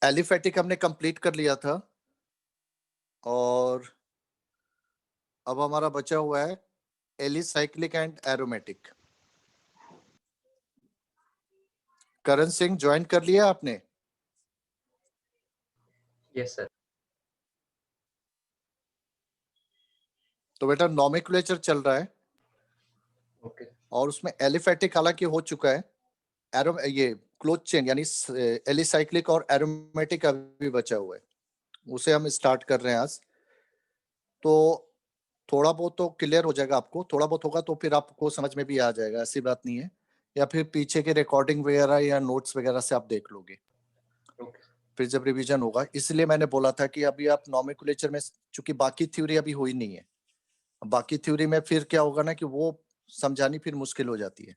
Aliphatic हमने complete कर लिया था और अब हमारा बचा हुआ है alicyclic and aromatic. Karan Singh join कर लिया आपने? Yes sir. तो बेटा नॉमेनक्लेचर चल रहा है ओके। और उसमें एलिफेटिक हालांकि हो चुका है, एरो ये क्लोज चेन यानी एलिसाइक्लिक और एरोमेटिक अभी बचा हुआ है, उसे हम स्टार्ट कर रहे हैं आज। तो थोड़ा बहुत तो क्लियर हो जाएगा आपको, थोड़ा बहुत होगा तो फिर आपको समझ में भी आ जाएगा, ऐसी बात नहीं है, या फिर पीछे के रिकॉर्डिंग वगैरह या नोट्स वगैरह से आप देख लोगे ओके। फिर जब रिवीजन होगा। इसलिए मैंने बोला था कि अभी आप नॉमेनक्लेचर में, चूंकि बाकी थ्योरी अभी हुई नहीं है, बाकी थ्योरी में फिर क्या होगा ना कि वो समझानी फिर मुश्किल हो जाती है।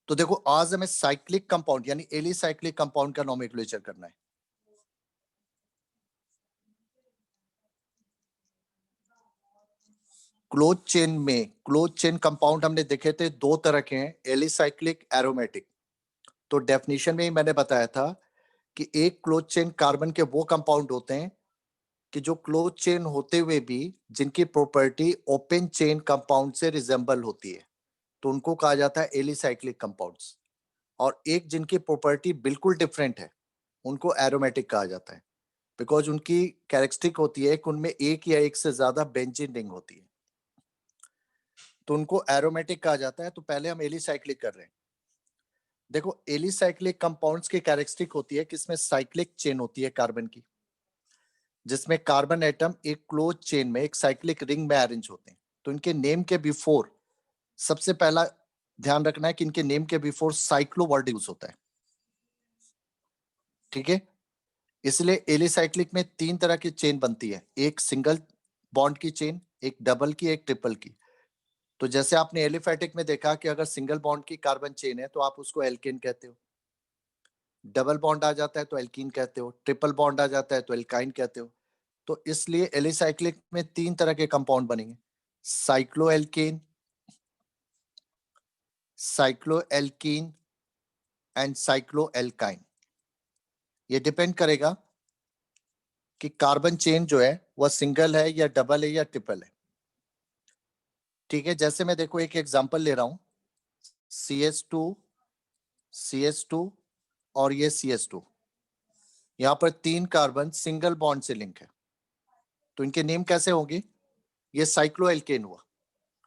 तो देखो आज हमें साइक्लिक कंपाउंड यानी एलिसाइक्लिक कंपाउंड का नॉमेनक्लेचर करना है। क्लोज चेन कंपाउंड हमने देखे थे दो तरह के हैं, एलिसाइक्लिक, एरोमेटिक। तो डेफिनेशन में ही मैंने बताया था कि एक क्लोज चेन कार्बन के वो कंपाउंड होते हैं कि जो क्लोज चेन होते हुए भी जिनकी प्रॉपर्टी ओपन चेन कंपाउंड से रिजेंबल होती है, तो उनको कहा जाता है एलिसाइक्लिक कंपाउंड्स। और एक जिनकी प्रॉपर्टी बिल्कुल डिफरेंट है, उनको एरोमेटिक कहा जाता है, बिकॉज उनकी कैरेक्टरिस्टिक होती है कि उनमें एक या एक से ज्यादा बेंजीन रिंग होती है, तो उनको एरोमेटिक कहा जाता है। तो पहले हम एलिसाइक्लिक कर रहे हैं। देखो एलिसाइक्लिक कंपाउंड्स की कैरेक्टरिस्टिक होती है कि इसमें साइक्लिक चेन होती है कार्बन की, जिसमें कार्बन एटम एक क्लोज चेन में एक साइक्लिक रिंग में अरेंज होते हैं। तो इनके नेम के बिफोर सबसे पहला ध्यान रखना है कि इनके नेम के बिफोर साइक्लो वर्ड यूज होता है, ठीक है। इसलिए एलिसाइक्लिक में तीन तरह की चेन बनती है, एक सिंगल बॉन्ड की चेन, एक डबल की, एक ट्रिपल की। तो जैसे आपने एलिफेटिक में देखा कि अगर सिंगल बॉन्ड की कार्बन चेन है तो आप उसको एल्केन कहते हो, डबल बॉन्ड आ जाता है तो एल्कीन कहते हो, ट्रिपल बॉन्ड आ जाता है तो एल्काइन कहते हो। तो इसलिए एलिसाइक्लिक में तीन तरह के कंपाउंड बनेंगे, साइक्लोएल्केन, साइक्लोएल्कीन एंड साइक्लोएल्काइन। ये डिपेंड करेगा कि कार्बन चेन जो है वह सिंगल है या डबल है या ट्रिपल है, ठीक है। जैसे मैं देखो एक एग्जांपल ले रहा हूं, CH2, CH2 और ये CH2, यहां पर तीन कार्बन सिंगल बॉन्ड से लिंक है, तो इनके नेम कैसे होंगे? ये साइक्लोएल्केन हुआ।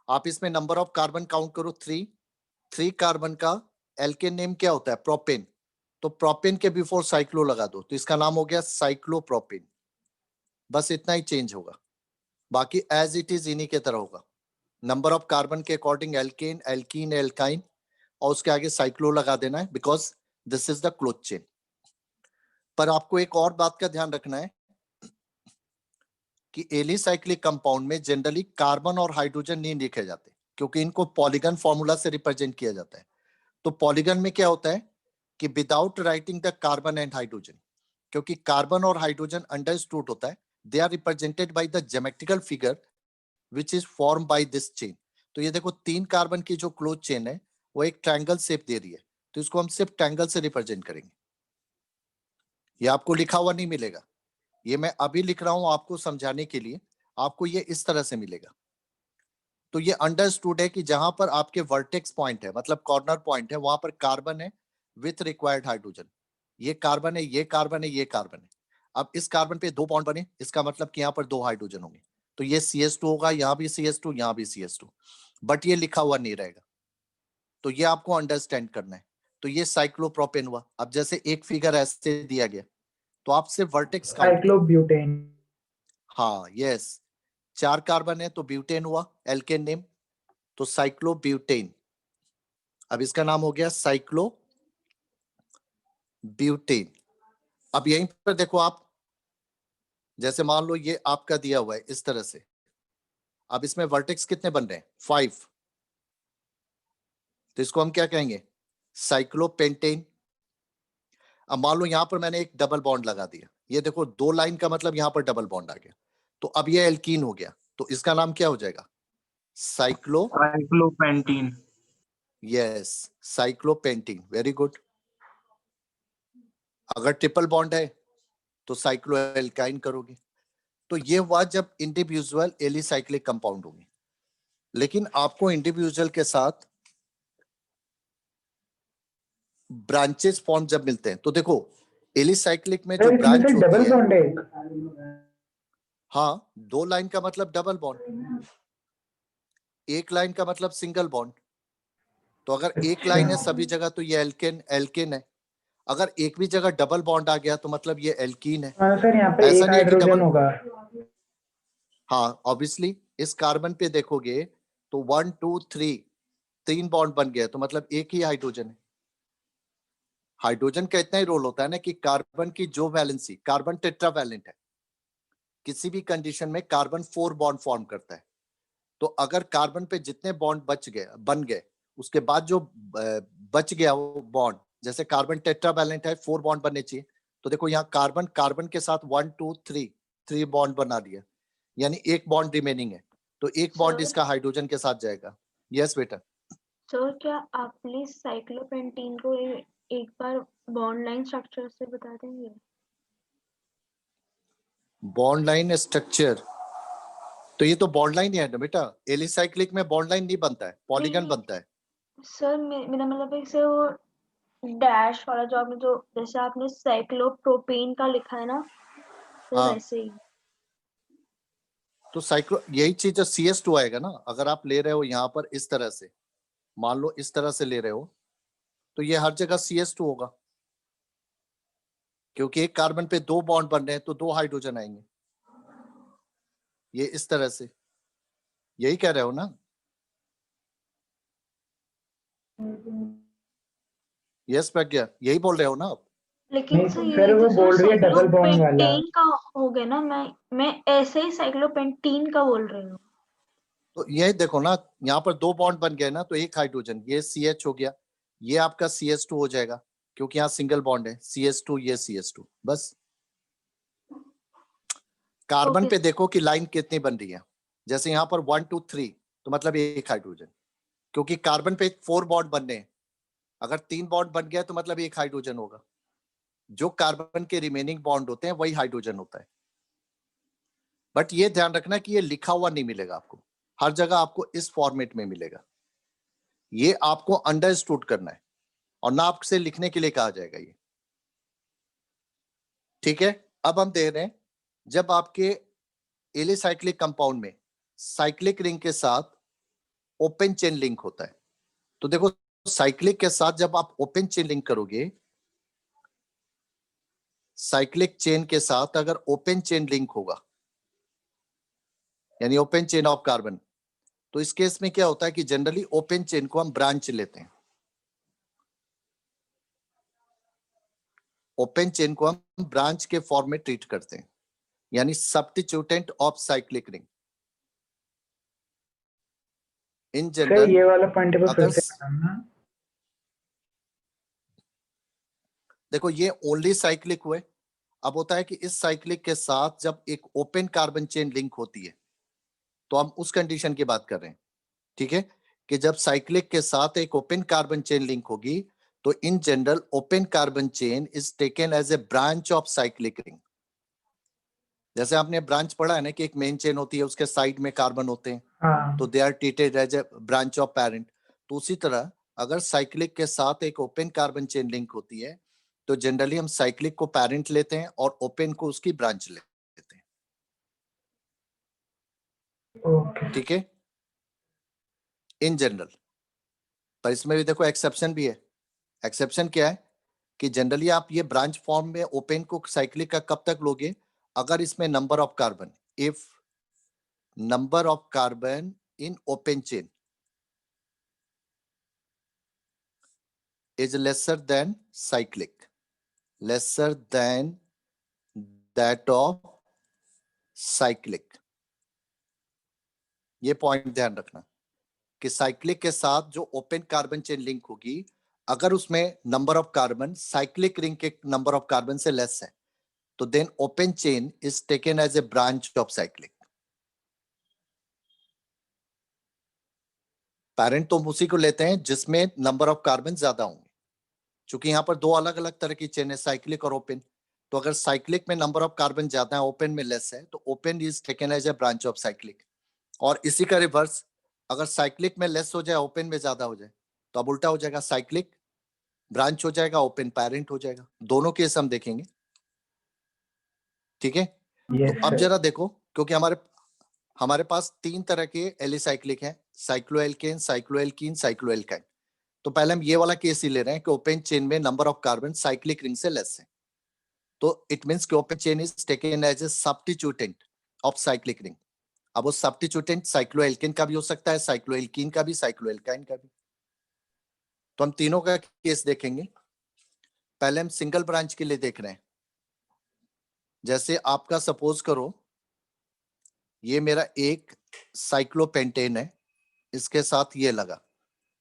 आप इसमें नंबर ऑफ कार्बन काउंट करो, 3 कार्बन का एल्केन नेम क्या होता है? प्रोपेन। तो प्रोपेन के बिफोर साइक्लो लगा दो तो इसका नाम हो गया साइक्लोप्रोपेन। बस इतना ही चेंज होगा, बाकी एज इट इज इन्हीं के तरह होगा। नंबर ऑफ कार्बन के अकॉर्डिंग एल्केन, एल्कीन, एल्काइन और उसके आगे साइक्लो लगा देना है, because this is the close chain. पर आपको एक और बात का ध्यान रखना है कि एलिसाइक्लिक कंपाउंड में जनरली कार्बन और हाइड्रोजन नहीं लिखे जाते, क्योंकि इनको पॉलीगन फॉर्मूला से रिप्रेजेंट किया जाता है। तो पॉलीगन में क्या होता है कि without writing the carbon and hydrogen, क्योंकि कार्बन और हाइड्रोजन अंडरस्टूड होता है, they are represented by the geometrical figure which is form by this chain. तो ये देखो तीन कार्बन की जो क्लोज चेन है वो एक ट्रायंगल शेप दे रही है, तो इसको हम सिर्फ ट्रायंगल से रिप्रेजेंट करेंगे। ये आपको लिखा हुआ नहीं मिलेगा, ये मैं अभी लिख रहा हूं आपको समझाने के लिए, आपको ये इस तरह से मिलेगा। तो ये अंडरस्टूड है कि जहां पर आपके वर्टेक्स पॉइंट है, मतलब कॉर्नर पॉइंट है, वहां पर कार्बन है विथ रिक्वायर्ड हाइड्रोजन। ये कार्बन है, ये कार्बन है, ये कार्बन है। अब इस कार्बन पे दो बॉन्ड बने, इसका मतलब कि यहाँ पर दो हाइड्रोजन होंगे, तो ये CH2 होगा, यहाँ भी CH2, यहाँ भी CH2, बट ये लिखा हुआ नहीं रहेगा। तो ये आपको अंडरस्टैंड करना है। तो ये साइक्लोप्रोपेन हुआ। अब जैसे एक फिगर ऐसे दिया गया तो आप सिर्फ वर्टेक्स काउंट करो। साइक्लोब्यूटेन। हाँ यस, 4 कार्बन है तो ब्यूटेन हुआ एल्केन नेम, तो साइक्लोब्यूटेन। अब इसका नाम हो गया साइक्लो ब्यूटेन। अब यहीं पर देखो आप, जैसे मान लो ये आपका दिया हुआ है इस तरह से, अब इसमें वर्टेक्स कितने बन रहे हैं? 5, तो इसको हम क्या कहेंगे? साइक्लोपेंटेन। अब मान लो यहां पर मैंने एक डबल बॉन्ड लगा दिया, ये देखो 2 लाइन का मतलब यहां पर डबल बॉन्ड आ गया, तो अब ये एल्कीन हो गया, तो इसका नाम क्या हो जाएगा? साइक्लोपेंटीन। यस, साइक्लोपेंटीन। Very good. अगर ट्रिपल बॉन्ड है तो साइक्लोएल्काइन करोगे। तो ये हुआ जब इंडिविजुअल एलिसाइक्लिक कंपाउंड होंगे। लेकिन आपको इंडिविजुअल के साथ ब्रांचेस फॉर्म जब मिलते हैं तो देखो एलिसाइक्लिक में जो सर इसमें ब्रांच तो होती डबल है, बॉन्ड है एक। हाँ 2 लाइन का मतलब डबल बॉन्ड, 1 लाइन का मतलब सिंगल बॉन्ड। तो अगर 1 लाइन है अच्छा सभी जगह तो ये एल्केन एल्केन है, अगर एक भी जगह डबल बॉन्ड आ गया तो मतलब ये एल्कीन है। हाँ सर, यहाँ पे ऐसा एक नहीं है कि हाइड्रोजन डबल, होगा। हाँ ऑब्वियसली इस कार्बन पे देखोगे तो 1 2 3 3 बॉन्ड बन गया तो मतलब एक ही हाइड्रोजन है। हाइड्रोजन का इतना ही रोल होता है ना कि कार्बन की जो वैलेंसी, कार्बन टेट्रावैलेंट है, किसी भी कंडीशन में कार्बन 4 बॉन्ड फॉर्म करता है। तो अगर कार्बन पे जितने बॉन्ड बच गए बन गए उसके बाद जो बच गया वो बॉन्ड, जैसे कार्बन टेट्रावैलेंट है 4 बॉन्ड बनने चाहिए, तो देखो यहाँ कार्बन कार्बन के साथ 1 2 3 बॉन्ड बना दिया, यानी एक बॉन्ड रिमेनिंग है, तो एक बॉन्ड सर इसका हाइड्रोजन के साथ जाएगा। यस बेटा। सर क्या आप प्लीज साइक्लोपेंटीन को एक बार बॉन्ड लाइन स्ट्रक्चर से बता देंगे? बॉन्ड लाइन स्ट्रक्चर, तो ये तो बॉन्ड लाइन ही है ना बेटा, एलिसाइक्लिक में बॉन्ड लाइन नहीं बनता है, पॉलीगन नहीं बनता है। सर मेरा मतलब है से वो डैश वाला जो आपने जो जैसे आपने साइक्लोप्रोपेन का लिखा है ना, तो हाँ वैसे ही। तो साइक्लो यही चीज जो CS2 आएगा ना, अगर आप ले रहे हो यहाँ पर इस तरह से, मान लो इस तरह से ले रहे हो तो ये हर जगह CS2 होगा, क्योंकि एक कार्बन पे 2 बॉन्ड बन रहे हैं तो 2 हाइड्रोजन आएंगे। ये इस तरह से, यही कह रहे हो ना? यस प्रज्ञा, यही बोल रहे हो ना आप? लेकिन नहीं सर ये सर, वो जैसे बोल रही है डबल बॉन्ड वाला। साइक्लोपेंटेन का हो गया ना, मैं ऐसे ही साइक्लोपेंटीन का बोल रही हूँ। तो ये देखो ना, यहाँ पर 2 बॉन्ड बन गए ना तो एक हाइड्रोजन, ये CH हो गया, ये आपका CS2 हो जाएगा, क्योंकि यहाँ सिंगल बॉन्ड है, CS2 ये CS2, बस। कार्बन ओके पे देखो कि लाइन कितनी बन रही है, जैसे यहाँ पर 1 2 3 तो मतलब एक हाइड्रोजन, क्योंकि कार्बन पे 4 बॉन्ड बनने हैं, अगर 3 बॉन्ड बन गया तो मतलब एक हाइड्रोजन होगा। जो कार्बन के रिमेनिंग बॉन्ड होते हैं वही हाइड्रोजन होता है। बट ये ध्यान रखना कि ये लिखा हुआ नहीं मिलेगा आपको, हर जगह आपको इस फॉर्मेट में मिलेगा, ये आपको अंडरस्टूड करना है और ना आपसे लिखने के लिए कहा जाएगा ये, ठीक है। अब हम दे रहे हैं, जब आपके एलिसाइक्लिक कंपाउंड में साइक्लिक रिंग के साथ ओपन चेन लिंक होता है, तो देखो साइक्लिक के साथ जब आप ओपन चेन लिंक करोगे, साइक्लिक चेन के साथ अगर ओपन चेन लिंक होगा यानी ओपन चेन ऑफ कार्बन, तो इस केस में क्या होता है कि जनरली ओपन चेन को हम ब्रांच लेते हैं, ओपन चेन को हम ब्रांच के फॉर्म में ट्रीट करते हैं, यानी substituent of cyclic ring. In sir general ये वाला पॉइंट को फिर अगर से बताना। देखो ये ओनली साइक्लिक हुए, अब होता है कि इस साइक्लिक के साथ जब एक ओपन कार्बन चेन लिंक होती है तो हम उस कंडीशन की बात कर रहे हैं, ठीक है, कि जब साइक्लिक के साथ एक ओपन कार्बन चेन लिंक होगी तो in general open carbon chain is taken as a branch of cyclic ring. जैसे आपने ब्रांच पढ़ा है ना कि एक मेन चेन होती है, उसके साइड में कार्बन होते हैं, हाँ तो they are treated as a branch of parent. तो उसी तरह अगर साइक्लिक के साथ एक ओपन कार्बन चेन लिंक होती है तो जनरली हम साइक्लिक को पैरेंट लेते हैं और ओपन को उसकी ब्रांच लेते हैं, ओके। ठीक है, इन जनरल। पर इसमें भी देखो एक्सेप्शन भी है। एक्सेप्शन क्या है कि जनरली आप ये ब्रांच फॉर्म में ओपन को साइक्लिक का कब तक लोगे, अगर इसमें number of carbon, if number of carbon in open chain is lesser than cyclic, lesser than that of cyclic। ये पॉइंट ध्यान रखना कि साइक्लिक के साथ जो ओपन कार्बन चेन लिंक होगी, अगर उसमें number of carbon cyclic ring के नंबर ऑफ कार्बन से लेस है तो then open chain is taken as a branch of cyclic. Parent तो उसी को लेते हैं जिसमें नंबर ऑफ कार्बन ज्यादा होंगे, क्योंकि यहाँ पर दो अलग अलग तरह की चेन है, साइक्लिक और ओपन। तो अगर साइक्लिक में नंबर ऑफ कार्बन ज्यादा है, ओपन में लेस है, तो open is taken as a branch of cyclic. और इसी का रिवर्स, अगर साइक्लिक में लेस हो जाए, ओपन में ज्यादा हो जाए, तो अब उल्टा हो जाएगा, साइक्लिक ब्रांच हो जाएगा, ओपन पेरेंट हो जाएगा। दोनों केस हम देखेंगे, ठीक है। यस तो अब सर। जरा देखो, क्योंकि हमारे पास तीन तरह के एलिसाइक्लिक हैं, साइक्लोएल्केन, साइक्लोएल्कीन, साइक्लोएल्काइन। तो पहले हम ये वाला केस ही ले रहे हैं कि ओपन चेन में number of carbon cyclic ring से लेस है। तो इट मींस कि open chain is taken as a substituent of cyclic ring. अब वो सब्स्टिट्यूटेंट साइक्लोएल्केन का भी हो सकता है, साइक्लोएल्कीन का भी, साइक्लोएल्काइन का भी। तो हम तीनों का केस देखेंगे। पहले हम सिंगल ब्रांच के लिए देख रहे हैं। जैसे आपका सपोज करो ये मेरा एक साइक्लोपेंटेन है, इसके साथ ये लगा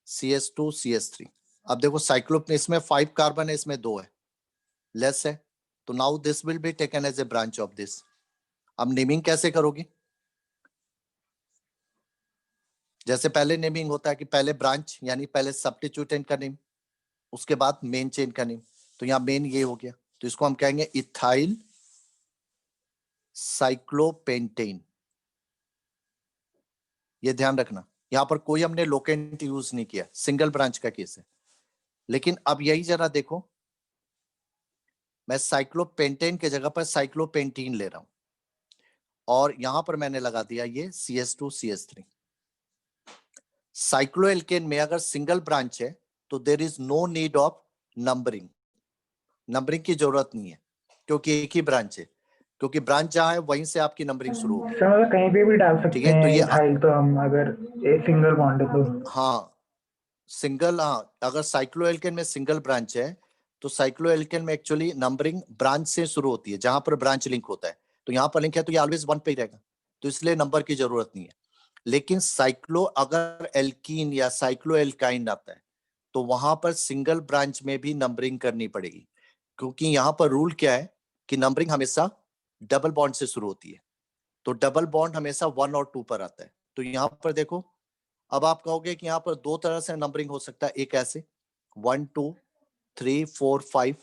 CH2 CH3। अब देखो साइक्लो इसमें 5 कार्बन है, इसमें 2 है, लेस है। तो now this will be taken as a branch of this. अब नेमिंग कैसे करोगे? जैसे पहले नेमिंग होता है कि पहले ब्रांच यानी पहले सब्स्टिट्यूटेंट का नेम, उसके बाद मेन चेन का नेम। तो यहाँ मेन ये हो गया, तो इसको हम कहेंगे इथाइल साइक्लोपेंटेन। ये ध्यान रखना, यहाँ पर कोई हमने लोकेंट यूज नहीं किया, सिंगल ब्रांच का केस है। लेकिन अब यही जरा देखो, मैं साइक्लोपेंटेन के जगह पर साइक्लोपेंटीन ले रहा हूं, और यहां पर मैंने लगा दिया ये CH2 CH3। साइक्लोएल्केन में अगर सिंगल ब्रांच है तो there is no need of numbering. Numbering की जरूरत नहीं है, क्योंकि एक ही ब्रांच है। क्योंकि ब्रांच जहां है वहीं से आपकी नंबरिंग शुरू होगी। सर मतलब कहीं पे भी डाल ठीक सकते है, तो हैं ये इथाइल, तो हम अगर एक सिंगल बॉन्ड है तो। हाँ सिंगल, हाँ अगर साइक्लोएल्केन में सिंगल ब्रांच है तो साइक्लोएल्केन में एक्चुअली नंबरिंग ब्रांच से शुरू होती है, जहां पर ब्रांच लिंक होता है। तो यहाँ पर लिंक है तो ये ऑलवेज 1 पे ही रहेगा, तो इसलिए नंबर की जरूरत नहीं है। लेकिन साइक्लो अगर एल्कीन या साइक्लोएल्काइन आता है तो वहां पर सिंगल ब्रांच में भी नंबरिंग करनी पड़ेगी, क्योंकि यहाँ पर रूल क्या है कि नंबरिंग हमेशा डबल बॉन्ड से शुरू होती है। तो डबल बॉन्ड हमेशा 1 और 2 पर आता है। तो यहाँ पर देखो, अब आप कहोगे कि यहाँ पर दो तरह से नंबरिंग हो सकता है, एक ऐसे 1 2 3 4 5,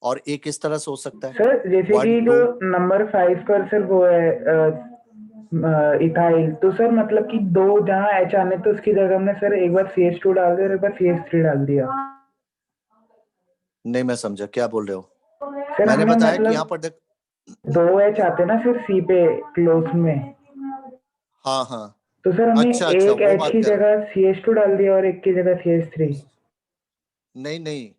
और एक इस तरह से हो सकता है सर जैसे 1 कि जो 2। नंबर 5 पर सर वो है इथाइल, तो सर मतलब कि दो जहाँ H आने तो उसकी जगह हमने सर एक बार CH2 डाल दिया और एक बार CH3 डाल दिया। नहीं मैं समझा क्या बोल रहे हो। सर मैंने हमने बताया कि यहाँ मतलब पर देख, दो H आते ना फिर C पे क्लोज में, हाँ हाँ तो सर हमने अच्छा अच्छा, एक वो H बात की कर रहे हो। जगह CH2 डाल दिया और एक की जगह CH3। नहीं नहीं,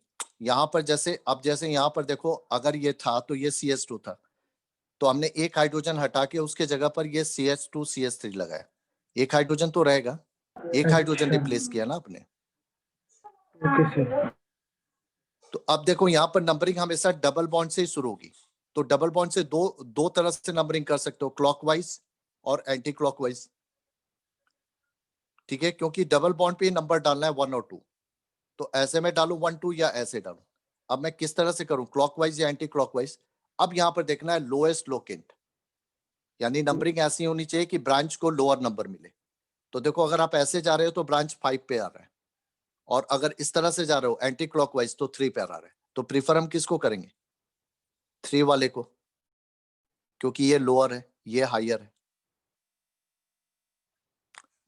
यहाँ पर जैसे अब जैसे यहाँ पर देखो, अगर ये था तो ये CH2 था, तो हमने एक हाइड्रोजन हटा के उसके जगह पर ये CH2 CH3 लगाया। एक हाइड्रोजन तो रहेगा, एक हाइड्रोजन अच्छा रिप्लेस किया ना आपने। Okay sir. तो अब देखो यहाँ पर नंबरिंग हमेशा डबल बॉन्ड से ही शुरू होगी। तो डबल बॉन्ड से दो दो तरह से नंबरिंग कर सकते हो, क्लॉकवाइज और एंटी क्लॉकवाइज। ठीक है, क्योंकि डबल बॉन्ड पे नंबर डालना है 1 और 2। तो ऐसे में डालू 1 2 या ऐसे डालू। अब मैं किस तरह से करूं, क्लॉकवाइज या एंटी क्लॉकवाइज? अब यहाँ पर देखना है लोएस्ट लोकेंट, यानी नंबरिंग ऐसी होनी चाहिए कि ब्रांच को लोअर नंबर मिले। तो देखो अगर आप ऐसे जा रहे हो तो ब्रांच 5 पे आ रहा है, और अगर इस तरह से जा रहे हो एंटी क्लॉकवाइज तो 3 पे आ रहा है। तो प्रीफर हम किसको करेंगे? 3 वाले को, क्योंकि ये लोअर है, ये हायर है।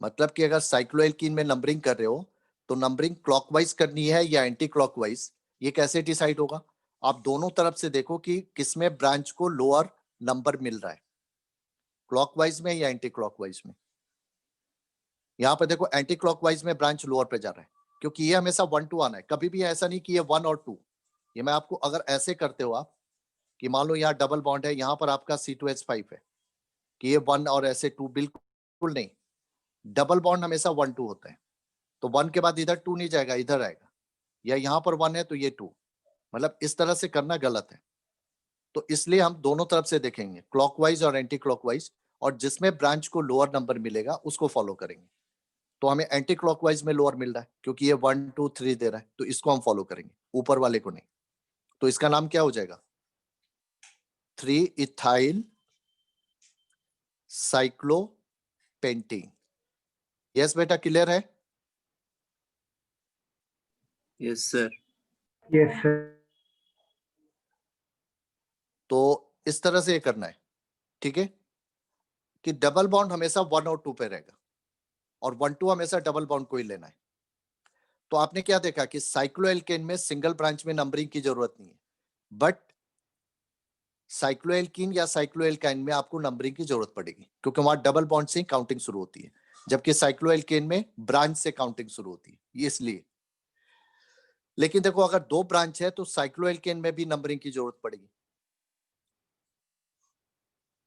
मतलब कि अगर साइक्लोएल्कीन में नंबरिंग कर रहे हो तो नंबरिंग क्लॉकवाइज करनी है या एंटी क्लॉकवाइज, ये कैसे डिसाइड होगा? आप दोनों तरफ से देखो कि किसमें ब्रांच को लोअर नंबर मिल रहा है, क्लॉकवाइज में या एंटी क्लॉकवाइज में। यहाँ पर देखो एंटी क्लॉकवाइज में ब्रांच लोअर पे जा रहा है, क्योंकि ये हमेशा 1 2 आना है, कभी भी ऐसा नहीं कि ये 1 और 2। ये मैं आपको, अगर ऐसे करते हो आप कि मान लो यहाँ डबल बॉन्ड है, यहाँ पर आपका C2H5 है, कि ये 1 और ऐसे 2, बिल्कुल नहीं। डबल बॉन्ड हमेशा 1 2 होता है। तो 1 के बाद इधर 2 नहीं जाएगा, इधर आएगा, या यहाँ पर 1 है तो ये 2। मतलब इस तरह से करना गलत है। तो इसलिए हम दोनों तरफ से देखेंगे, क्लॉकवाइज और एंटी क्लॉकवाइज, और जिसमें ब्रांच को लोअर नंबर मिलेगा उसको फॉलो करेंगे। तो हमें एंटी क्लॉकवाइज में लोअर मिल रहा है क्योंकि ये 1 2 3 दे रहा है, तो इसको हम फॉलो करेंगे, ऊपर वाले को नहीं। तो इसका नाम क्या हो जाएगा? 3 इथाइल साइक्लोपेंटीन। यस बेटा, क्लियर है? Yes sir. Yes sir. तो इस तरह से ये करना है, ठीक है, कि डबल बॉन्ड हमेशा 1 और 2 पे रहेगा और 1 2 हमेशा डबल बॉन्ड को ही लेना है। तो आपने क्या देखा कि साइक्लोएल्केन में सिंगल ब्रांच में नंबरिंग की जरूरत नहीं है, बट साइक्लोएल्कीन या साइक्लोएल्काइन में आपको नंबरिंग की जरूरत पड़ेगी, क्योंकि वहां डबल बॉन्ड से काउंटिंग शुरू होती है, जबकि साइक्लोएल्केन में ब्रांच से काउंटिंग शुरू होती है, ये इसलिए। लेकिन देखो, अगर 2 ब्रांच है तो साइक्लोएल्केन में भी नंबरिंग की जरूरत पड़ेगी।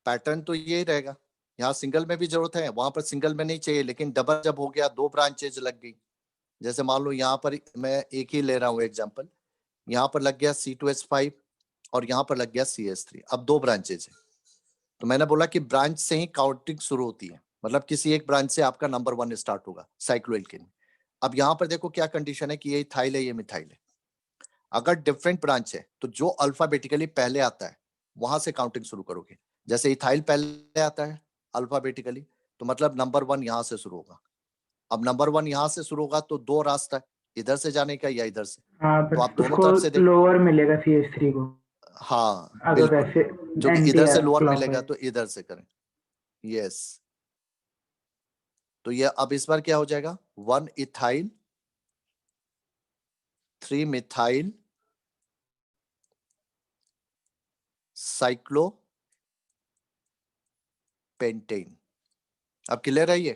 पैटर्न तो यही रहेगा, यहाँ सिंगल में भी जरूरत है, वहां पर सिंगल में नहीं चाहिए, लेकिन डबल जब हो गया, 2 ब्रांचेज लग गई। जैसे मान लो यहाँ पर मैं एक ही ले रहा हूँ एग्जांपल, यहाँ पर लग गया C2H5 और यहाँ पर लग गया CS3, अब 2 ब्रांचेज है। तो मैंने बोला कि ब्रांच से ही काउंटिंग शुरू होती है, मतलब किसी एक ब्रांच से आपका नंबर 1 स्टार्ट होगा साइक्लोएल्केन में। अब यहाँ पर देखो क्या कंडीशन है कि ये इथाइल है, ये मिथाइल है। अगर डिफरेंट ब्रांच है तो जो अल्फाबेटिकली पहले आता है वहां से काउंटिंग शुरू करोगे। जैसे इथाइल पहले आता है अल्फाबेटिकली, तो मतलब नंबर 1 यहाँ से शुरू होगा। अब नंबर 1 यहाँ से शुरू होगा तो 2 रास्ता है, इधर से जाने का या इधर से। हाँ, तो आप बस दोनों उसको तरफ से देखो। लोअर मिलेगा CH3 को, हाँ अगर बिल्कुल, वैसे जो कि एंटी इधर से लोअर क्लॉकवाइज। मिलेगा तो इधर से करें। यस, तो ये अब इस बार क्या हो जाएगा, 1 इथाइल 3 मिथाइल साइक्लो पेंटेन। अब क्लियर है ये?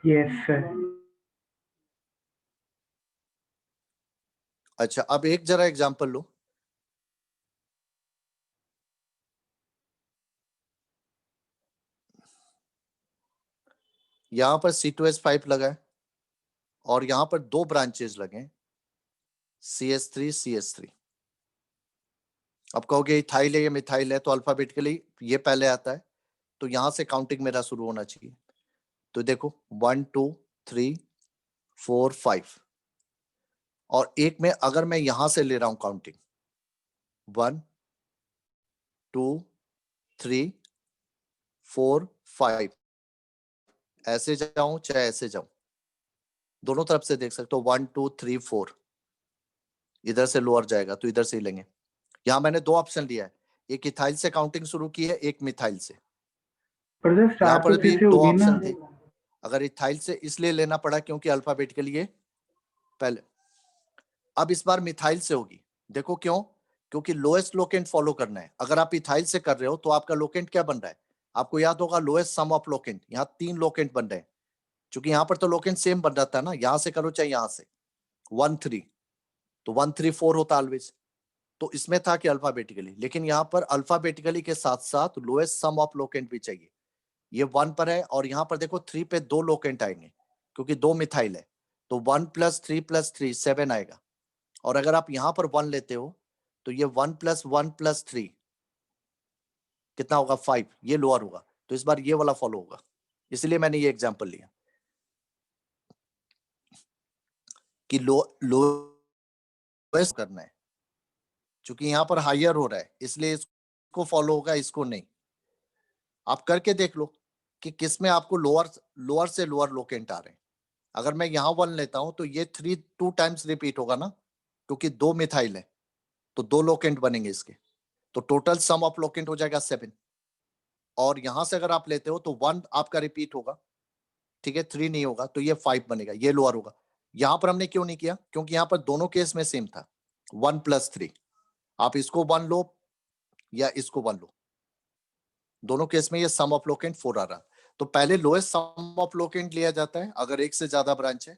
Yes sir. अच्छा, अब एक जरा एग्जांपल लो। यहां पर C2H5 लगा है और यहां पर 2 ब्रांचेस लगे, CS3 CS3। अब कहोगे इथाइल है या मिथाइल है, तो अल्फाबेटिकली ये पहले आता है, तो यहां से काउंटिंग मेरा शुरू होना चाहिए। तो देखो 1 2 3 4 5, और एक में अगर मैं यहां से ले रहा हूं काउंटिंग 1 2 3 4 5, ऐसे जाऊं चाहे ऐसे जाऊं, दोनों तरफ से देख सकते हो 1 2 3 4, इधर से लोअर जाएगा तो इधर से ही लेंगे। यहां मैंने 2 ऑप्शन लिया है, एक इथाइल से काउंटिंग शुरू की है, एक मिथाइल से। पर सर यहाँ स्टार्ट पर तो भी C से 2 होगी ना। ऑप्शन थे। अगर इथाइल से इसलिए लेना पड़ा क्योंकि अल्फाबेटिकली ये पहले। अब इस बार मिथाइल से होगी, देखो क्यों, क्योंकि लोएस्ट लोकेंट फॉलो करना है। अगर आप इथाइल से कर रहे हो तो आपका लोकेंट क्या बन रहा है, आपको याद होगा लोएस्ट सम ऑफ लोकेंट, यहाँ 3 लोकेंट बन रहे हैं, क्योंकि यहाँ पर तो लोकेंट सेम बन रहा था ना, यहाँ से करो चाहे यहाँ से 1 3, तो 1 3 4 होता ऑलवेज। तो इसमें था कि अल्फाबेटिकली, लेकिन यहाँ पर अल्फाबेटिकली के साथ साथ लोएस्ट सम ऑफ लोकेंट भी चाहिए। ये 1 पर है और यहाँ पर देखो 3 पे 2 लोकेंट आएंगे, क्योंकि 2 मिथाइल है, तो 1 + 3 + 3 7 आएगा। और अगर आप यहाँ पर 1 लेते हो तो ये 1 + 1 + 3 कितना होगा, 5, ये लोअर होगा। तो इस बार ये वाला फॉलो होगा, इसलिए मैंने ये एग्जांपल लिया कि लोएस्ट करना है, क्योंकि यहाँ पर हायर हो रहा है इसलिए इसको फॉलो होगा, इसको नहीं। आप करके देख लो कि किस में आपको लोअर से लोअर लोकेंट आ रहे हैं। अगर मैं यहाँ 1 लेता हूं तो ये 2 टाइम्स रिपीट होगा ना, क्योंकि 2 मिथाइल है तो 2 लोकेंट बनेंगे इसके, तो टोटल सम ऑफ लोकेंट हो जाएगा 7। और यहां से अगर आप लेते हो तो 1 आपका रिपीट होगा, ठीक है, 3 नहीं होगा, तो ये 5 बनेगा, ये लोअर होगा। यहां पर हमने क्यों नहीं किया, क्योंकि यहाँ पर दोनों केस में सेम था 1 + 3। आप इसको 1 लो या इसको 1 लो, दोनों केस में ये सम ऑफ लोकेंट 4 आ रहा। तो पहले लोएस्ट सम ऑफ लोकेंट लिया जाता है अगर एक से ज्यादा ब्रांच है,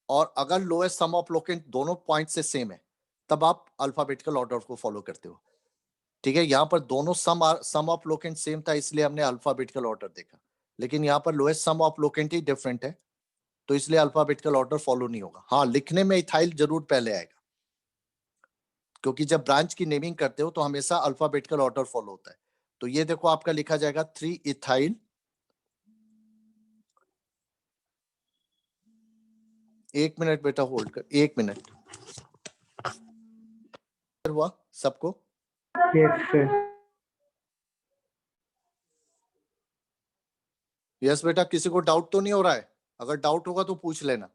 और अगर लोएस्ट सम ऑफ लोकेंट दोनों पॉइंट से सेम है तब आप अल्फाबेटिकल ऑर्डर को फॉलो करते हो। ठीक है, यहाँ पर दोनों सम ऑफ लोकेंट सेम था इसलिए हमने अल्फाबेटिकल ऑर्डर देखा, लेकिन यहाँ पर लोएस्ट सम ऑफ लोकेंट ही डिफरेंट है, तो इसलिए अल्फाबेटिकल ऑर्डर फॉलो नहीं होगा। हाँ, लिखने में इथाइल जरूर पहले आएगा, क्योंकि जब ब्रांच की नेमिंग करते हो तो हमेशा अल्फाबेटिकल ऑर्डर फॉलो होता है। तो ये देखो आपका लिखा जाएगा 3 इथाइल, 1 मिनट बेटा होल्ड कर, 1 मिनट। हुआ सबको? Yes sir. यस बेटा, किसी को डाउट तो नहीं हो रहा है? अगर डाउट होगा तो पूछ लेना।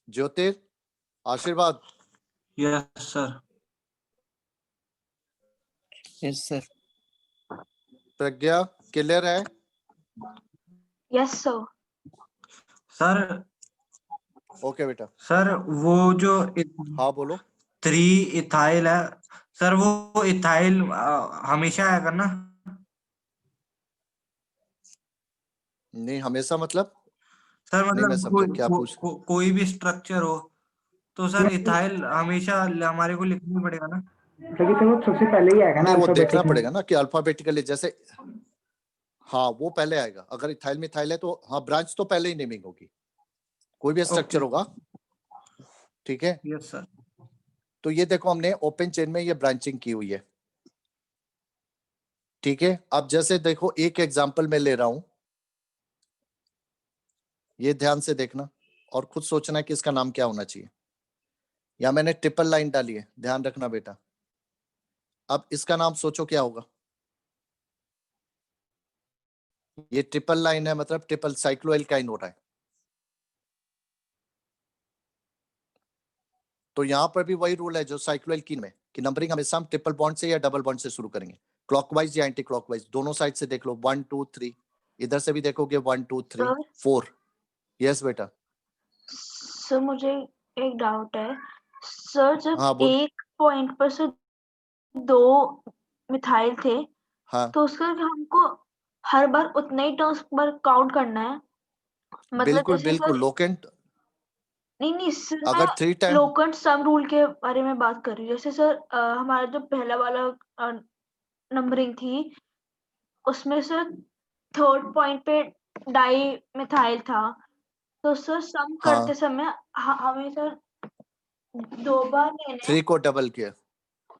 Jyotir, Ashirwad. Yes sir. Yes sir. Pragya, clear है? Yes sir. सर ओके बेटा, सर वो जो हाँ बोलो। 3 इथाइल है सर, वो इथाइल हमेशा आएगा ना? नहीं हमेशा मतलब सर नहीं, मैं मतलब समझा क्या पूछ। कोई भी स्ट्रक्चर हो तो सर इथाइल हमेशा हमारे को लिखना पड़ेगा ना? क्योंकि सर वो सबसे पहले ही आएगा ना नहीं वो देखना अल्फाबेटिक में। पड़ेगा ना कि अल्फाबेटिकली, जैसे हाँ वो पहले आएगा। अगर इथाइल मिथाइल है तो हाँ ब्रांच तो पहले ही नेमिंग होगी, कोई भी स्ट्रक्चर होगा। ठीक है, यस सर। तो ये देखो हमने ओपन चेन में ये ब्रांचिंग की हुई है। ठीक है, अब जैसे देखो एक एग्जांपल मैं ले रहा हूं, ये ध्यान से देखना और खुद सोचना कि इसका नाम क्या होना चाहिए। या मैंने ट्रिपल लाइन डाली है, ध्यान रखना बेटा। अब इसका नाम सोचो क्या होगा। ये ट्रिपल लाइन है, मतलब ट्रिपल साइक्लोएल्काइन हो रहा है। तो यहां पर भी वही रूल है जो साइक्लोएल्कीन में, कि नंबरिंग हमेशा हम ट्रिपल बॉन्ड से या डबल बॉन्ड से शुरू करेंगे, क्लॉकवाइज या एंटी क्लॉकवाइज, दोनों साइड से देख लो। 1 2 3, इधर से भी देखोगे 1 2 3 4। यस बेटा। सर मुझे एक डाउट है सर, जब हाँ बोल। एक पॉइंट पर से 2 मिथाइल थे हाँ तो उसका हमको हर बार उतने ही टर्म्स पर काउंट करना है? मतलब बिल्कुल जैसे बिल्कुल। सर, लोकेंट नहीं सर, अगर 3 टाइम, लोकेंट सम रूल के बारे में बात कर रही हूँ। जैसे सर हमारा जो पहला वाला नंबरिंग थी उसमें सर थर्ड पॉइंट पे डाई मिथाइल था, तो सर सम हाँ करते समय हमें सर 2 बार लेने 3 को डबल किया।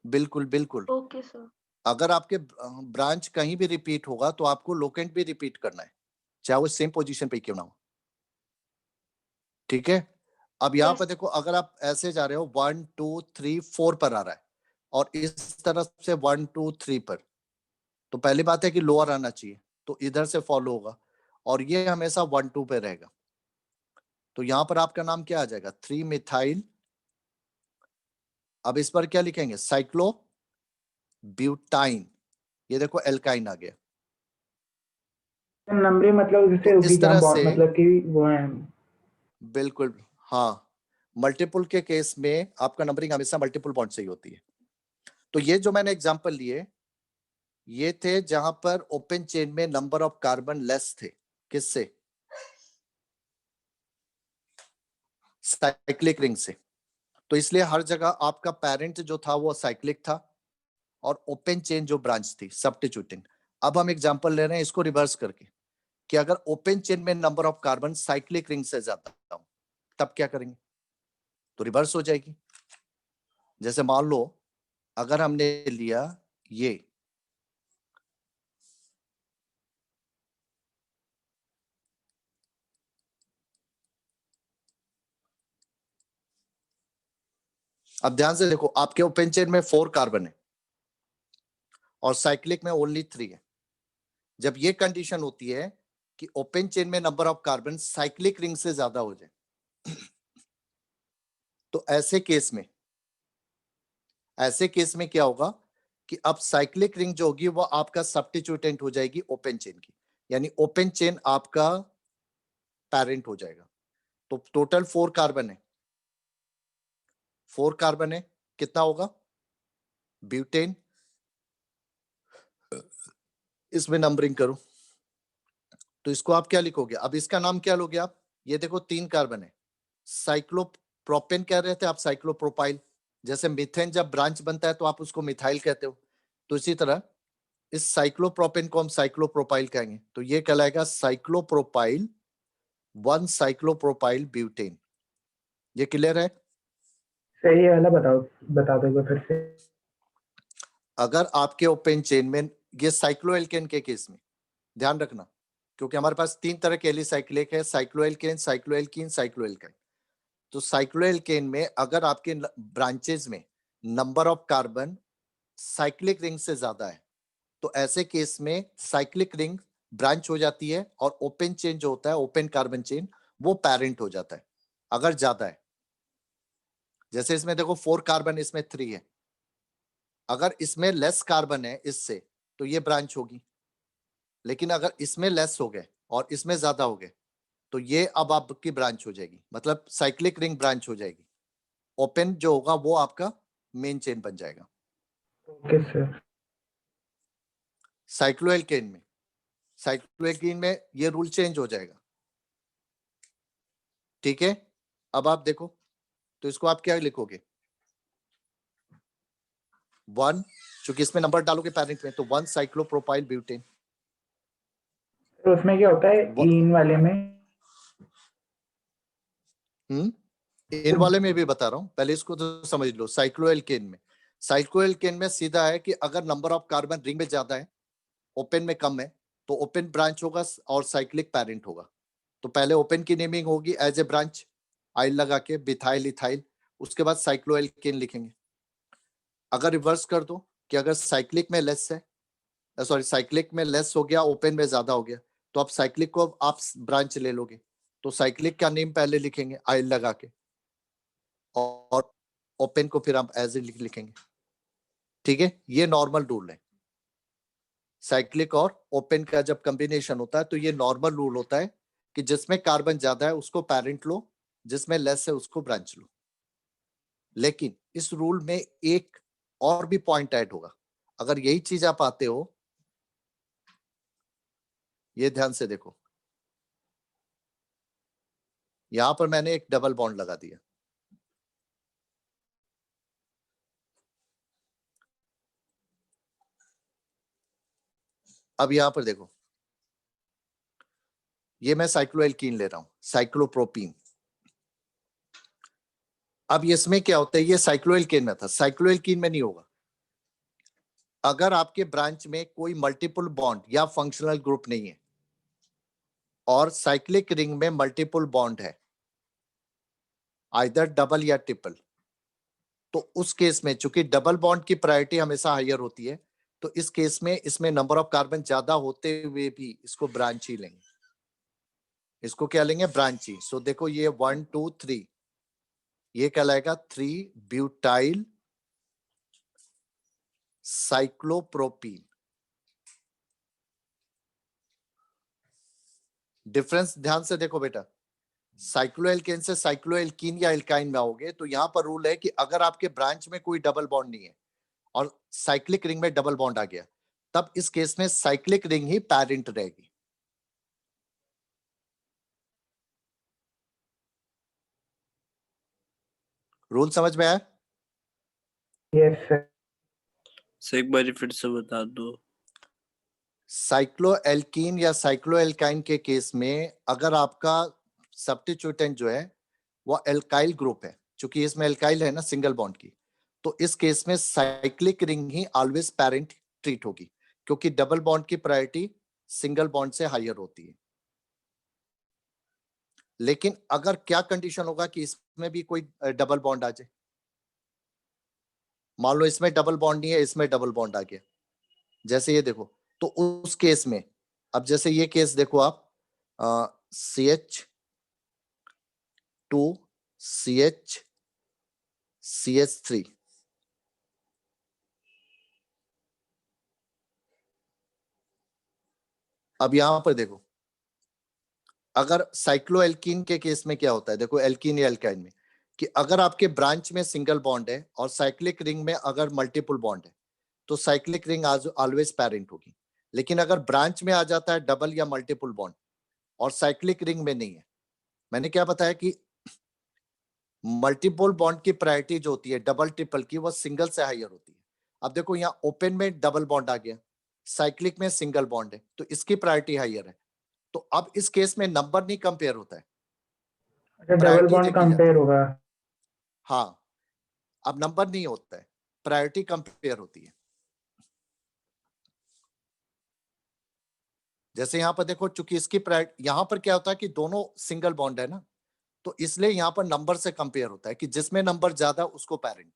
बिल्कुल बिल्कुल। Okay sir. अगर आपके ब्रांच कहीं भी रिपीट होगा तो आपको लोकेंट भी रिपीट करना है, चाहे वो सेम पोजीशन पे क्यों ना हो। ठीक है, अब यहाँ पर यस देखो, अगर आप ऐसे जा रहे हो 1 2 3 4 पर आ रहा है और इस तरफ से 1 2 3 पर, तो पहली बात है कि लोअर आना चाहिए, तो इधर से फॉलो होगा और ये हमेशा 1 2 पे रहेगा। तो यहाँ पर आपका नाम क्या आ जाएगा, 3 मिथाइल। अब इस पर क्या लिखेंगे, साइक्लो ब्यूटाइन। ये देखो एल्काइन आ गया। नंबरिंग मतलब जैसे तो होगी इस जहाँ तरह बॉन्ड से मतलब कि वो है। बिल्कुल हाँ, मल्टीपल के केस में आपका नंबरिंग हमेशा मल्टीपल बॉन्ड से ही होती है। तो ये जो मैंने एग्जांपल लिए ये थे जहां पर ओपन चेन में नंबर ऑफ कार्बन लेस थे, किससे, साइक्लिक रिंग से। तो इसलिए हर जगह आपका पेरेंट जो था वो साइक्लिक था और ओपन चेन जो ब्रांच थी सब्स्टिट्यूटिंग। अब हम एग्जांपल ले रहे हैं इसको रिवर्स करके, कि अगर ओपन चेन में number of carbon cyclic ring से ज्यादा हो तब क्या करेंगे, तो रिवर्स हो जाएगी। जैसे मान लो अगर हमने लिया ये, अब ध्यान से देखो आपके ओपन चेन में 4 कार्बन है और साइक्लिक में ओनली 3 है। जब ये कंडीशन होती है कि ओपन चेन में number of carbon cyclic ring से ज्यादा हो जाए, तो ऐसे केस में क्या होगा कि अब साइक्लिक रिंग जो होगी वो आपका सब्स्टिट्यूटेंट हो जाएगी ओपन चेन की, यानी ओपन चेन आपका पेरेंट हो जाएगा। तो टोटल 4 कार्बन है, 4 कार्बन है, कितना होगा, ब्यूटेन। इसमें नंबरिंग करो तो इसको आप क्या लिखोगे, अब इसका नाम क्या लोगे आप, ये देखो 3 कार्बन है, साइक्लोप्रोपेन कह रहे थे आप, साइक्लोप्रोपाइल। जैसे मीथेन जब ब्रांच बनता है तो आप उसको मिथाइल कहते हो, तो इसी तरह इस साइक्लोप्रोपेन को हम साइक्लोप्रोपाइल कहेंगे, तो ये कहलाएगा साइक्लोप्रोपाइल 1 साइक्लोप्रोपाइल ब्यूटेन। ये क्लियर है? सही वाला बता दोगे फिर से। अगर आपके ओपन चेन में ये साइक्लोएल्केन के केस में ध्यान रखना, क्योंकि हमारे पास 3 तरह के एलिसाइक्लिक है, साइक्लोएल्केन, साइक्लोएल्कीन, साइक्लोएल्काइन। तो साइक्लोएल्केन में अगर आपके ब्रांचेस में number of carbon cyclic ring से ज्यादा है तो ऐसे केस में साइक्लिक रिंग ब्रांच हो जाती है और ओपन चेन जो होता है, ओपन कार्बन चेन, वो पेरेंट हो जाता है अगर ज्यादा है। जैसे इसमें देखो 4 कार्बन, इसमें 3 है। अगर इसमें लेस कार्बन है इससे तो ये ब्रांच होगी, लेकिन अगर इसमें लेस हो गए और इसमें ज्यादा हो गए तो ये अब आपकी ब्रांच हो जाएगी, मतलब साइक्लिक रिंग ब्रांच हो जाएगी। ओपन जो होगा वो आपका मेन चेन बन जाएगा। Okay sir. साइक्लोएल्केन में ये रूल चेंज हो जाएगा। ठीक है, अब आप देखो तो इसको आप क्या लिखोगे, 1, क्योंकि इसमें नंबर डालोगे पेरेंट में, तो 1 साइक्लोप्रोपाइल ब्यूटेन। तो उसमें क्या होता है इन वाले में? इन वाले में भी बता रहा हूं, पहले इसको तो समझ लो। साइक्लोएल्केन में सीधा है कि अगर नंबर ऑफ कार्बन रिंग में ज्यादा है, ओपन में कम है, तो ओपन ब्रांच होगा और साइक्लिक पेरेंट होगा। तो पहले ओपन की नेमिंग होगी एज ए ब्रांच, आइल लगा के बिथाइल इथाइल, उसके बाद साइक्लोएल्केन लिखेंगे। अगर रिवर्स कर दो कि अगर साइक्लिक में लेस है, सॉरी साइक्लिक में लेस हो गया, ओपन में ज्यादा हो गया, तो आप साइक्लिक को आप ब्रांच ले लोगे, तो साइक्लिक का नेम पहले लिखेंगे आइल लगा के, और ओपन को फिर आप एज ए लिखेंगे। ठीक है, ये नॉर्मल रूल है। साइक्लिक और ओपन का जब कॉम्बिनेशन होता है तो ये नॉर्मल रूल होता है कि जिसमें कार्बन ज्यादा है उसको पेरेंट लो, जिसमें लेस है उसको ब्रांच लो। लेकिन इस रूल में एक और भी पॉइंट ऐड होगा। अगर यही चीज आप आते हो, ये ध्यान से देखो, यहां पर मैंने एक डबल बॉन्ड लगा दिया। अब यहां पर देखो, ये मैं साइक्लोएल्कीन ले रहा हूं, साइक्लोप्रोपीन। अब इसमें क्या होता है, ये साइक्लोएल्केन में था, साइक्लोएल्कीन में नहीं होगा। अगर आपके ब्रांच में कोई मल्टीपल बॉन्ड या फंक्शनल ग्रुप नहीं है और साइक्लिक रिंग में मल्टीपल बॉन्ड है, आइदर डबल या ट्रिपल, तो उस केस में चूंकि डबल बॉन्ड की प्रायोरिटी हमेशा हायर होती है, तो इस केस में इसमें नंबर ऑफ कार्बन ज्यादा होते हुए भी इसको ब्रांच ही लेंगे। इसको क्या लेंगे, ब्रांच ही। सो देखो ये 1 2 3, ये कहलाएगा 3 ब्यूटाइल साइक्लोप्रोपीन। डिफरेंस ध्यान से देखो बेटा, साइक्लोएल्केन से साइक्लोएल्कीन या एल्काइन में आओगे तो यहां पर रूल है कि अगर आपके ब्रांच में कोई डबल बॉन्ड नहीं है और साइक्लिक रिंग में डबल बॉन्ड आ गया, तब इस केस में साइक्लिक रिंग ही पेरेंट रहेगी। रूल समझ में आया? Yes sir. एक बार फिर से बता दो। साइक्लोएल्कीन या साइक्लोएल्काइन के केस में अगर आपका सब्स्टिट्यूटेंट जो है वो एल्काइल ग्रुप है, क्योंकि इसमें एल्काइल है ना सिंगल बॉन्ड की, तो इस केस में साइक्लिक रिंग ही ऑलवेज पेरेंट ट्रीट होगी, क्योंकि डबल बॉन्ड की प्रायोरिटी सिंगल बॉन्ड से हायर होती है। लेकिन अगर क्या कंडीशन होगा कि इसमें भी कोई डबल बॉन्ड आ जाए, मान लो इसमें डबल बॉन्ड नहीं है, इसमें डबल बॉन्ड आ गया, जैसे ये देखो, तो उस केस में, अब जैसे ये केस देखो आप, CH2 CH3, अब यहां पर देखो, अगर साइक्लोएल्कीन के केस में क्या होता है, देखो एल्कीन या एल्काइन में, कि अगर आपके ब्रांच में सिंगल बॉन्ड है और साइक्लिक रिंग में अगर मल्टीपल बॉन्ड है, तो साइक्लिक रिंग ऑलवेज पेरेंट होगी। लेकिन अगर ब्रांच में आ जाता है डबल या मल्टीपल बॉन्ड और साइक्लिक रिंग में नहीं है, मैंने क्या बताया कि मल्टीपल बॉन्ड की प्रायोरिटी जो होती है डबल ट्रिपल की, वो सिंगल से हायर होती है। अब देखो यहाँ ओपन में डबल बॉन्ड आ गया, साइक्लिक में सिंगल बॉन्ड है, तो इसकी प्रायोरिटी हायर है। तो अब इस केस में नंबर नहीं कंपेयर होता है, अच्छा, डबल प्रायोरिटी बॉन्ड देखी जाती कंपेयर होगा। हाँ, अब नंबर नहीं होता है, प्रायोरिटी कंपेयर होती है। जैसे यहाँ पर देखो, चूंकि इसकी प्रायोरिटी, यहाँ पर क्या होता है कि दोनों सिंगल बॉन्ड है ना, तो इसलिए यहाँ पर नंबर से कंपेयर होता है कि जिसमें नंबर ज्यादा उसको पेरेंट।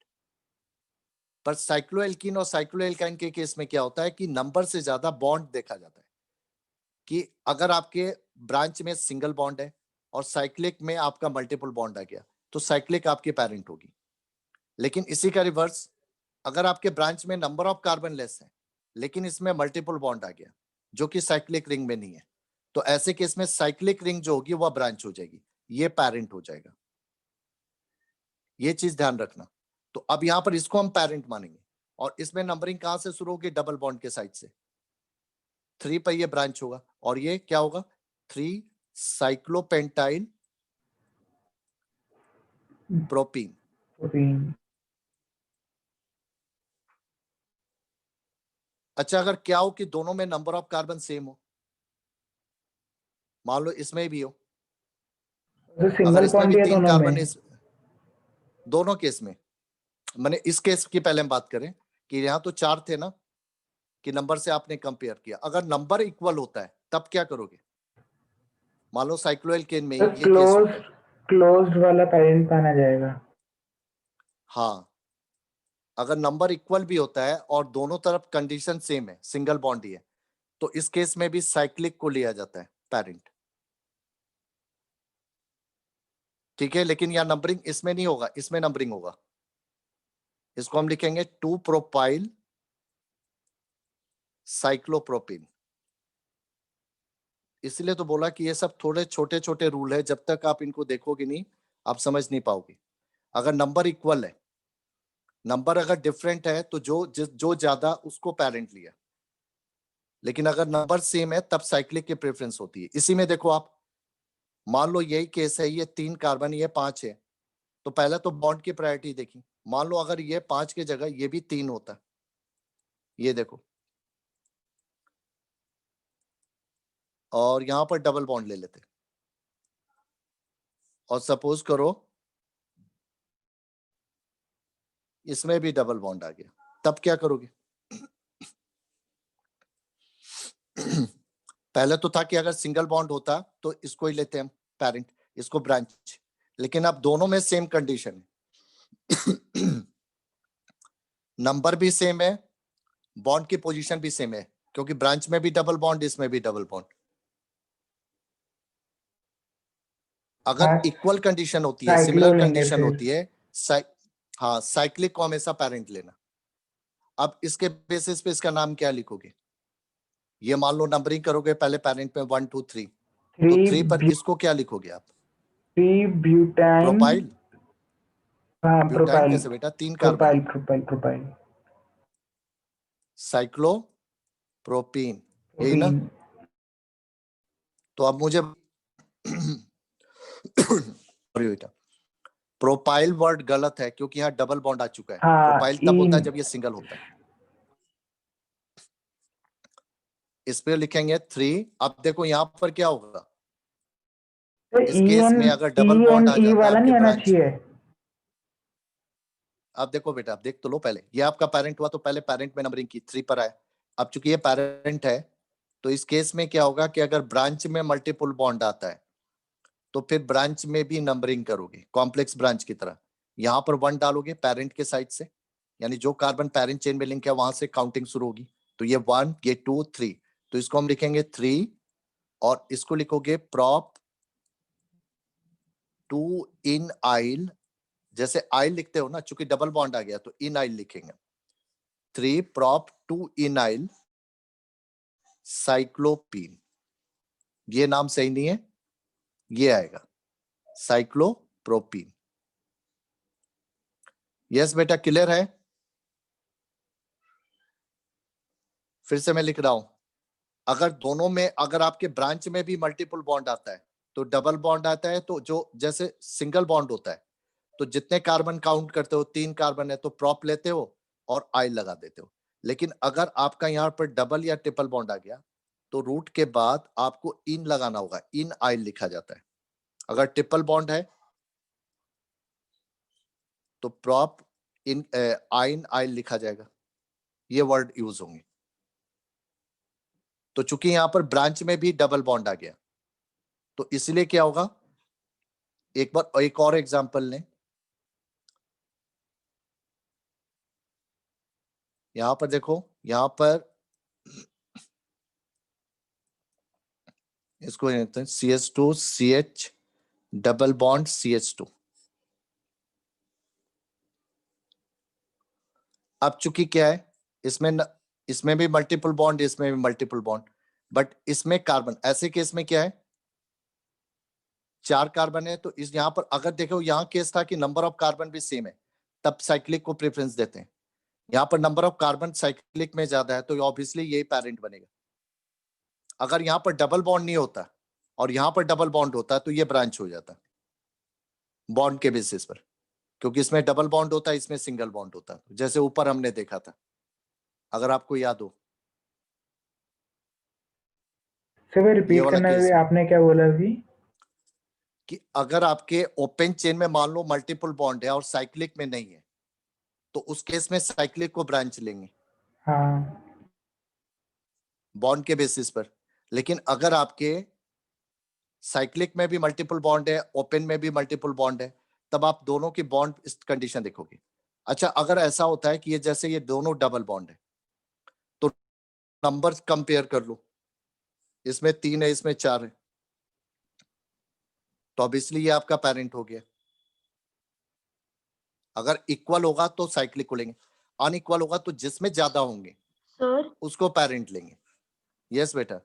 पर साइक्लोएल्कीन और साइक्लोएल्काइन के केस में क्या होता है कि नंबर से ज्यादा बॉन्ड देखा जाता है, कि अगर आपके ब्रांच में सिंगल बॉन्ड है और साइक्लिक में आपका मल्टीपल बॉन्ड आ गया, तो साइक्लिक आपकी पेरेंट होगी। लेकिन इसी का रिवर्स, अगर आपके ब्रांच में नंबर ऑफ कार्बन लेस है लेकिन इसमें मल्टीपल बॉन्ड आ गया जो कि साइक्लिक रिंग में नहीं है, तो ऐसे केस में साइक्लिक रिंग जो होगी वह ब्रांच हो जाएगी, ये पेरेंट हो जाएगा। ये चीज ध्यान रखना। तो अब यहां पर इसको हम पेरेंट मानेंगे और इसमें नंबरिंग कहां से शुरू होगी? डबल बॉन्ड के साइड से। 3 पर ये ब्रांच होगा और ये क्या होगा? 3 साइक्लोपेंटाइल प्रोपीन। प्रोटीन। अच्छा, अगर क्या हो कि दोनों में नंबर ऑफ कार्बन सेम हो, मान लो इसमें भी हो, तो अगर सिंगल इसमें बॉन्ड भी या 3 दोनों कार्बन, में? इस दोनों केस में, मैंने इस केस की पहले हम बात करें कि यहाँ तो 4 थे ना, कि नंबर से आपने कंपेयर किया। अगर नंबर इक्वल होता है तब क्या करोगे? मान लो साइक्लोएल्केन में तो ये केस होता है। क्लोज्ड वाला पेरेंट माना जाएगा। हाँ, अगर नंबर इक्वल भी होता है और दोनों तरफ कंडीशन सेम है, सिंगल बॉन्ड ही है, तो इस केस में भी साइक्लिक को लिया जाता है पेरेंट। ठीक है, लेकिन यह नंबरिंग इसमें नहीं होगा, इसमें नंबरिंग होगा। इसको हम लिखेंगे 2 प्रोपाइल साइक्लोप्रोपिन। इसलिए तो बोला कि ये सब थोड़े छोटे छोटे रूल है, जब तक आप इनको देखोगे नहीं आप समझ नहीं पाओगे। अगर नंबर इक्वल है, नंबर अगर डिफरेंट है तो जो ज्यादा उसको पेरेंट लिया, लेकिन अगर नंबर सेम है तब साइक्लिक की प्रेफरेंस होती है। इसी में देखो आप, मान लो यही केस है, ये 3 कार्बन ये 5 है, तो पहले तो बॉन्ड की प्रायोरिटी देखी। मान लो अगर ये 5 की जगह ये भी 3 होता, ये देखो, और यहां पर डबल बॉन्ड ले लेते और सपोज करो इसमें भी डबल बॉन्ड आ गया, तब क्या करोगे? पहले तो था कि अगर सिंगल बॉन्ड होता तो इसको ही लेते हम पेरेंट, इसको ब्रांच, लेकिन अब दोनों में सेम कंडीशन है। नंबर भी सेम है, बॉन्ड की पोजीशन भी सेम है, क्योंकि ब्रांच में भी डबल बॉन्ड, इसमें भी डबल बॉन्ड। अगर हाँ, इक्वल कंडीशन होती है, साइक्लो सिमिलर लेंगे कंडीशन फिर। होती है, हाँ, साइक्लिक को हमेशा पेरेंट लेना। अब इसके बेसिस पे इसका नाम क्या लिखोगे? ये मान लो नंबरिंग करोगे, पहले पेरेंट में 1 2 3, तो 3 पर इसको क्या लिखोगे आप? 3 ब्यूटाइन। प्रोपाइल। हाँ, ब्यूटाइन प्रोपाइल कैसे बेटा? 3 कार्बन प्रोपाइल है। प्रोपाइल प्रोपाइल साइक्लो प्रोपीन, यही ना? प्रोटीन। तो अब मुझे बेटा, प्रोपाइल वर्ड गलत है क्योंकि यहाँ डबल बॉन्ड आ चुका है। हाँ, प्रोपाइल तब होता है इन जब ये सिंगल होता है। इस पे लिखेंगे 3। अब देखो यहाँ पर क्या होगा, तो इस केस में अगर डबल ई बॉन्ड एन आ ई जाता है वाला आपके नहीं आना ब्रांच, चाहिए। अब देखो बेटा, अब देख तो लो, पहले ये आपका पेरेंट हुआ तो पहले पेरेंट में नंबरिंग की 3 पर आया। अब चूंकि ये पेरेंट है तो इस केस में क्या होगा कि अगर ब्रांच में मल्टीपल बॉन्ड आता है तो फिर ब्रांच में भी नंबरिंग करोगे कॉम्प्लेक्स ब्रांच की तरह। यहाँ पर 1 डालोगे पेरेंट के साइड से, यानी जो कार्बन पेरेंट चेन में लिंक है वहां से काउंटिंग शुरू होगी। तो ये 1, ये 2 3, तो इसको हम लिखेंगे 3 और इसको लिखोगे प्रॉप 2 इन आइल। जैसे आइल लिखते हो ना, चूंकि डबल बॉन्ड आ गया तो इन आइल लिखेंगे। 3 प्रॉप 2 इन आइल साइक्लोपीन। ये नाम सही नहीं है, ये आएगा साइक्लोप्रोपीन। यस बेटा, क्लियर है? फिर से मैं लिख रहा हूं, अगर दोनों में, अगर आपके ब्रांच में भी मल्टीपल बॉन्ड आता है तो डबल बॉन्ड आता है, तो जो जैसे सिंगल बॉन्ड होता है तो जितने कार्बन काउंट करते हो, 3 कार्बन है तो प्रॉप लेते हो और आइल लगा देते हो। लेकिन अगर आपका यहाँ पर डबल या ट्रिपल बॉन्ड आ गया तो रूट के बाद आपको इन लगाना होगा, इन आइल लिखा जाता है। अगर ट्रिपल बॉन्ड है तो प्रॉप इन आइन आइल लिखा जाएगा, ये वर्ड यूज होंगे। तो चूंकि यहां पर ब्रांच में भी डबल बॉन्ड आ गया तो इसलिए क्या होगा, एक बार एक और एग्जांपल लें। यहां पर देखो, यहां पर इसको CH2 CH double bond CH2, अब चूंकि क्या है, इसमें भी मल्टीपल बॉन्ड, इसमें भी मल्टीपल बॉन्ड, बट इसमें कार्बन, ऐसे केस में क्या है 4 कार्बन है, तो इस यहाँ पर अगर देखो यहाँ केस था कि नंबर ऑफ कार्बन भी सेम है, तब साइक्लिक को प्रेफरेंस देते हैं। यहाँ पर नंबर ऑफ कार्बन साइक्लिक में ज्यादा है, तो ऑब्वियसली यही पैरेंट बनेगा। अगर यहाँ पर डबल बॉन्ड नहीं होता और यहाँ पर डबल बॉन्ड होता तो ये ब्रांच हो जाता बॉन्ड के बेसिस पर, क्योंकि इसमें डबल बॉन्ड होता है, इसमें सिंगल बॉन्ड होता, जैसे ऊपर हमने देखा था, अगर आपको याद हो। सर रिपीट वाला करना केस है, है। आपने क्या बोला अभी? कि अगर आपके ओपन चेन में मान लो मल्टीपल बॉन्ड है और साइक्लिक में नहीं है, तो उस केस में साइक्लिक को ब्रांच लेंगे हाँ बॉन्ड के बेसिस पर। लेकिन अगर आपके साइक्लिक में भी मल्टीपल बॉन्ड है, ओपन में भी मल्टीपल बॉन्ड है, तब आप दोनों की बॉन्ड इस कंडीशन देखोगे। अच्छा, अगर ऐसा होता है कि ये जैसे ये दोनों डबल बॉन्ड है, तो नंबर्स कंपेयर कर लो, इसमें 3 है, इसमें 4 है, तो ऑब्वियसली ये आपका पेरेंट हो गया। अगर इक्वल होगा तो साइक्लिक को लेंगे, अनइक्वल होगा तो जिसमें ज्यादा होंगे सर उसको पेरेंट लेंगे। यस बेटा।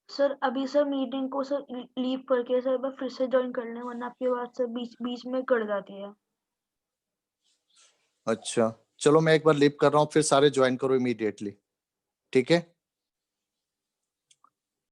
सर अभी सर मीटिंग को सर लीव करके सर एक बार फिर से ज्वाइन कर लें, वरना आपकी बात सर बीच बीच में कट जाती है। अच्छा चलो, मैं एक बार लीव कर रहा हूँ, फिर सारे ज्वाइन करो इमीडिएटली, ठीक है।